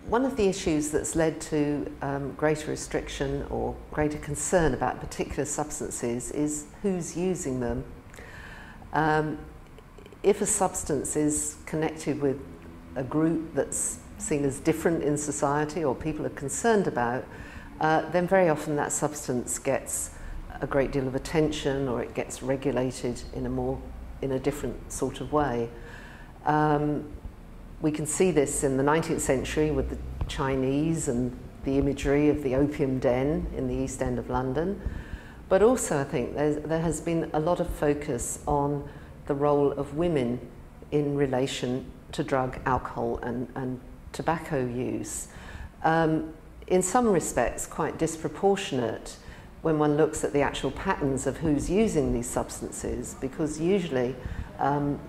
One of the issues that's led to greater restriction or greater concern about particular substances is who's using them. If a substance is connected with a group that's seen as different in society or people are concerned about, then very often that substance gets a great deal of attention, or it gets regulated in a different sort of way. We can see this in the 19th century with the Chinese and the imagery of the opium den in the East End of London. But also I think there has been a lot of focus on the role of women in relation to drug, alcohol and tobacco use. In some respects quite disproportionate when one looks at the actual patterns of who's using these substances, because usually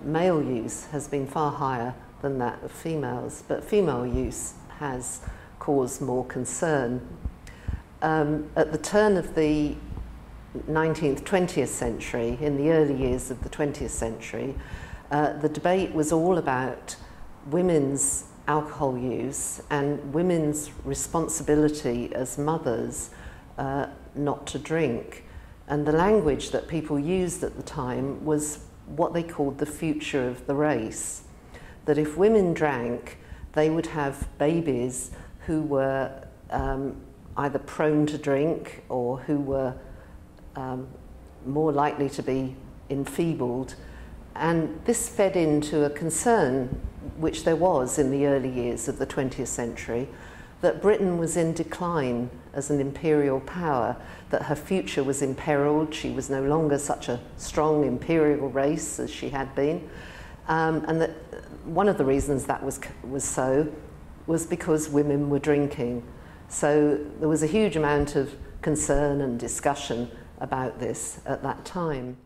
male use has been far higher than that of females, but female use has caused more concern. At the turn of the 19th, 20th century, in the early years of the 20th century, the debate was all about women's alcohol use and women's responsibility as mothers not to drink. And the language that people used at the time was what they called the future of the race. That if women drank, they would have babies who were either prone to drink or who were more likely to be enfeebled. And this fed into a concern, which there was in the early years of the 20th century, that Britain was in decline as an imperial power, that her future was imperiled. She was no longer such a strong imperial race as she had been. And that one of the reasons that was so was because women were drinking. So there was a huge amount of concern and discussion about this at that time.